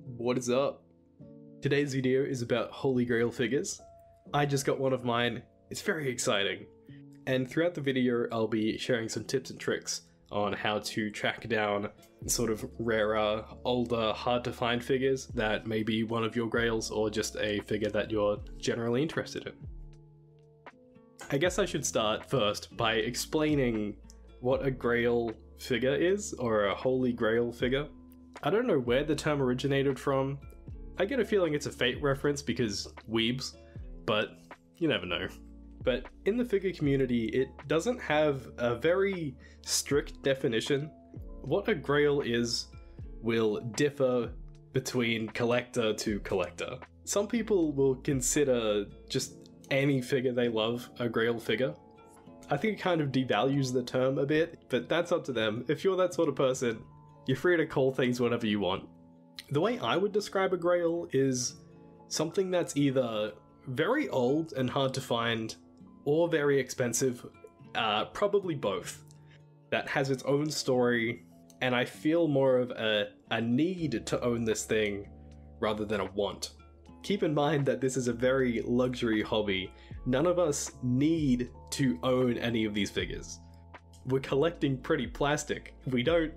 What is up? Today's video is about Holy Grail figures. I just got one of mine. It's very exciting. And throughout the video, I'll be sharing some tips and tricks on how to track down sort of rarer, older, hard to find figures that may be one of your grails or just a figure that you're generally interested in. I guess I should start first by explaining what a grail figure is, or a Holy Grail figure. I don't know where the term originated from. I get a feeling it's a Fate reference because weebs, but you never know. But in the figure community, it doesn't have a very strict definition. What a grail is will differ between collector to collector. Some people will consider just any figure they love a grail figure. I think it kind of devalues the term a bit, but that's up to them. If you're that sort of person, you're free to call things whatever you want. The way I would describe a grail is something that's either very old and hard to find, or very expensive, probably both, that has its own story, and I feel more of a need to own this thing rather than a want. Keep in mind that this is a very luxury hobby. None of us need to own any of these figures. We're collecting pretty plastic. We don't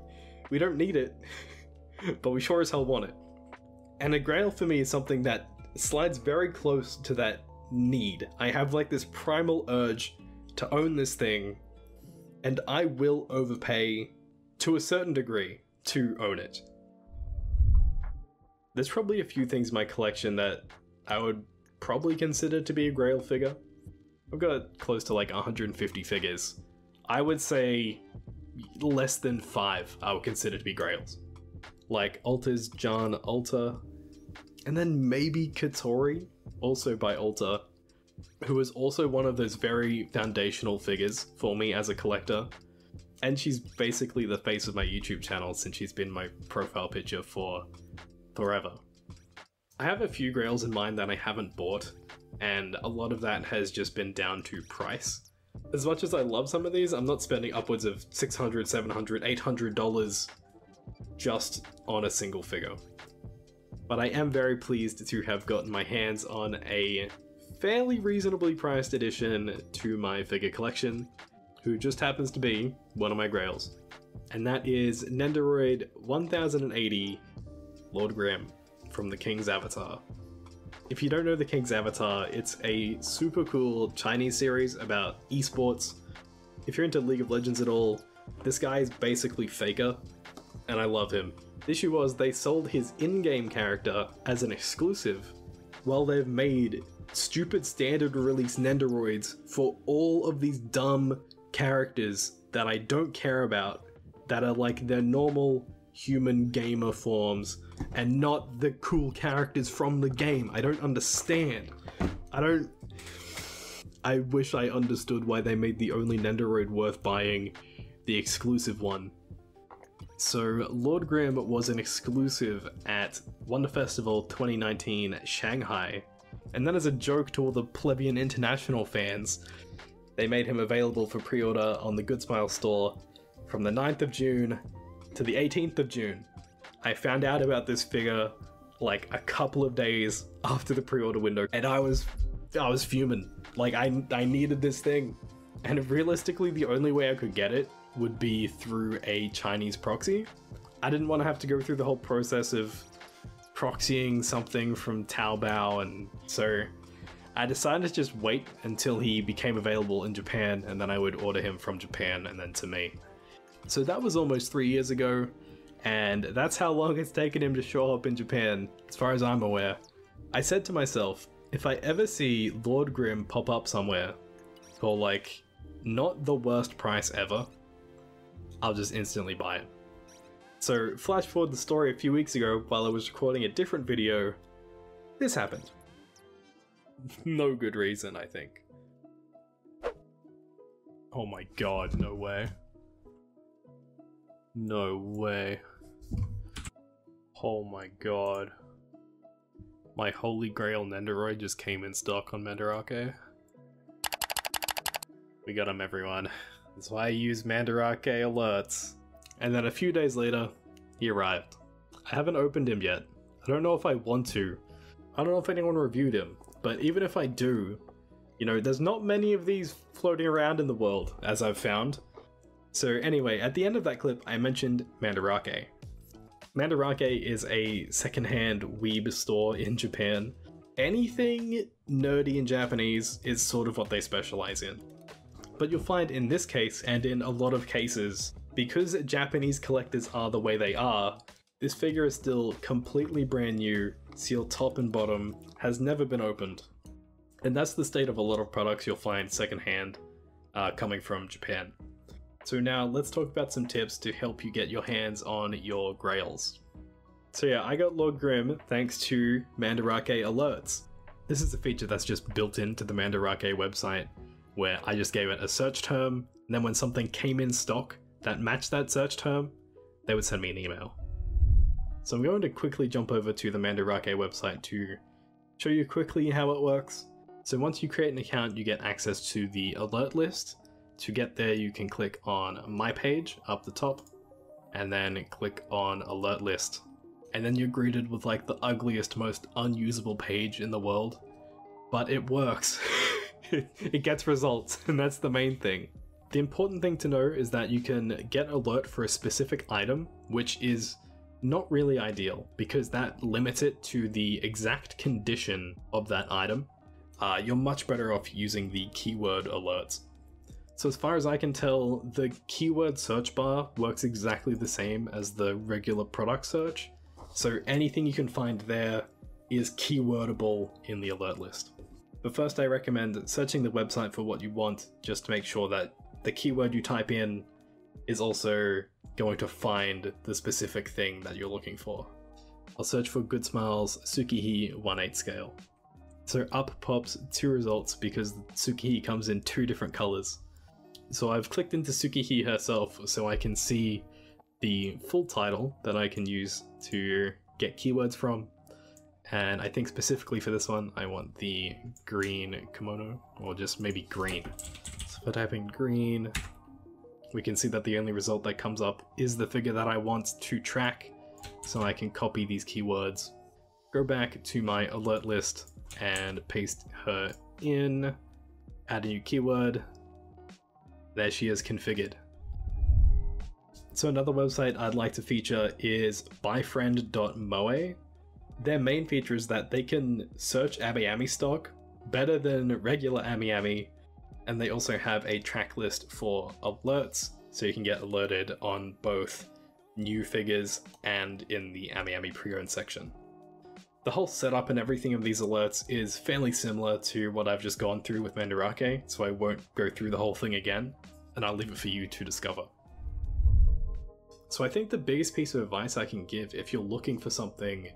need it, but we sure as hell want it. And a grail for me is something that slides very close to that need. I have like this primal urge to own this thing, and I will overpay to a certain degree to own it. There's probably a few things in my collection that I would probably consider to be a grail figure. I've got close to like 150 figures. I would say less than 5 I would consider to be grails. Like Alta's John Alta, and then maybe Katori, also by Alta, who is also one of those very foundational figures for me as a collector. And she's basically the face of my YouTube channel since she's been my profile picture for forever. I have a few grails in mind that I haven't bought, and a lot of that has just been down to price. As much as I love some of these, I'm not spending upwards of $600, $700, $800 just on a single figure. But I am very pleased to have gotten my hands on a fairly reasonably priced addition to my figure collection, who just happens to be one of my grails. And that is Nendoroid 1080 Lord Grimm from the King's Avatar. If you don't know the King's Avatar, it's a super cool Chinese series about esports. If you're into League of Legends at all, this guy is basically Faker, and I love him. The issue was they sold his in-game character as an exclusive, while they've made stupid standard release nendoroids for all of these dumb characters that I don't care about, that are like their normal human gamer forms and not the cool characters from the game. I don't understand. I wish I understood why they made the only nendoroid worth buying the exclusive one. So Lord Grimm was an exclusive at Wonder Festival 2019 Shanghai, and then as a joke to all the Plebeian International fans, they made him available for pre-order on the Good Smile store from the 9th of June to the 18th of June. I found out about this figure like a couple of days after the pre-order window, and I was fuming. Like I needed this thing, and realistically the only way I could get it would be through a Chinese proxy. I didn't want to have to go through the whole process of proxying something from Taobao, and so I decided to just wait until he became available in Japan, and then I would order him from Japan and then to me. So that was almost 3 years ago, and that's how long it's taken him to show up in Japan, as far as I'm aware. I said to myself, if I ever see Lord Grimm pop up somewhere for like not the worst price ever, I'll just instantly buy it. So flash forward the story a few weeks ago while I was recording a different video, this happened. No good reason, I think. Oh my god, no way. No way. Oh my god. My Holy Grail Nendoroid just came in stock on Mandarake. We got him, everyone. That's why I use Mandarake alerts. And then a few days later, he arrived. I haven't opened him yet. I don't know if I want to. I don't know if anyone reviewed him, but even if I do, you know, there's not many of these floating around in the world, as I've found. So anyway, at the end of that clip, I mentioned Mandarake. Mandarake is a secondhand weeb store in Japan. Anything nerdy in Japanese is sort of what they specialize in. But you'll find in this case, and in a lot of cases, because Japanese collectors are the way they are, this figure is still completely brand new, sealed top and bottom, has never been opened. And that's the state of a lot of products you'll find secondhand coming from Japan. So now let's talk about some tips to help you get your hands on your grails. So yeah, I got Lord Grim thanks to Mandarake alerts. This is a feature that's just built into the Mandarake website, where I just gave it a search term, and then when something came in stock that matched that search term, they would send me an email. So I'm going to quickly jump over to the Mandarake website to show you quickly how it works. So once you create an account, you get access to the alert list. To get there, you can click on My Page up the top, and then click on Alert List. And then you're greeted with like the ugliest, most unusable page in the world. But it works. It gets results, and that's the main thing. The important thing to know is that you can get alert for a specific item, which is not really ideal, because that limits it to the exact condition of that item. You're much better off using the keyword alerts. So as far as I can tell, the keyword search bar works exactly the same as the regular product search. So anything you can find there is keywordable in the alert list. But first I recommend searching the website for what you want, just to make sure that the keyword you type in is also going to find the specific thing that you're looking for. I'll search for Good Smiles Tsukihi 1/8 scale. So up pops 2 results because Tsukihi comes in 2 different colors. So I've clicked into Tsukihi herself so I can see the full title that I can use to get keywords from. And I think specifically for this one, I want the green kimono, or just maybe green. So if I type in green, we can see that the only result that comes up is the figure that I want to track. So I can copy these keywords, go back to my alert list and paste her in, add a new keyword. There she is configured. So another website I'd like to feature is Byfriendmoe. Their main feature is that they can search Ami stock better than regular Ami, and they also have a track list for alerts, so you can get alerted on both new figures and in the Ami pre-owned section. The whole setup and everything of these alerts is fairly similar to what I've just gone through with Mandarake, so I won't go through the whole thing again, and I'll leave it for you to discover. So I think the biggest piece of advice I can give if you're looking for something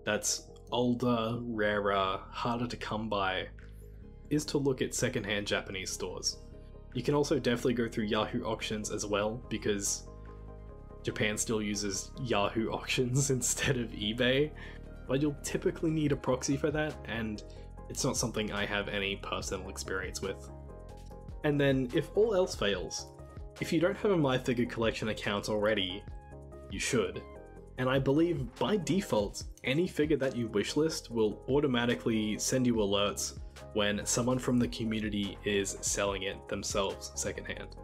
that's older, rarer, harder to come by, is to look at secondhand Japanese stores. You can also definitely go through Yahoo auctions as well, because Japan still uses Yahoo auctions instead of eBay, but you'll typically need a proxy for that, and it's not something I have any personal experience with. And then, if all else fails, if you don't have a MyFigure Collection account already, you should. And I believe by default, any figure that you wishlist will automatically send you alerts when someone from the community is selling it themselves secondhand.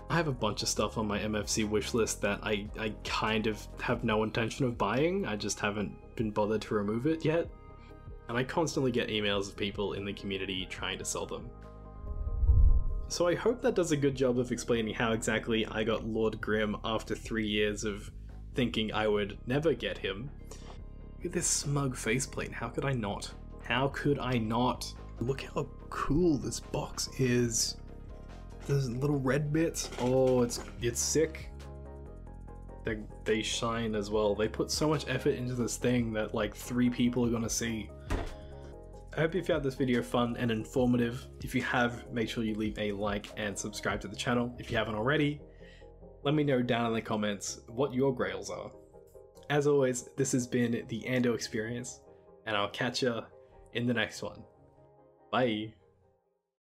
I have a bunch of stuff on my MFC wishlist that I kind of have no intention of buying, I just haven't been bothered to remove it yet. And I constantly get emails of people in the community trying to sell them. So I hope that does a good job of explaining how exactly I got Lord Grim after 3 years of thinking I would never get him. Look at this smug faceplate, how could I not? How could I not? Look how cool this box is. There's little red bits. Oh, it's sick. They shine as well. They put so much effort into this thing that like 3 people are gonna see. I hope you found this video fun and informative. If you have, make sure you leave a like and subscribe to the channel if you haven't already. Let me know down in the comments what your grails are. As always, this has been the Ando Experience, and I'll catch ya in the next one. Bye!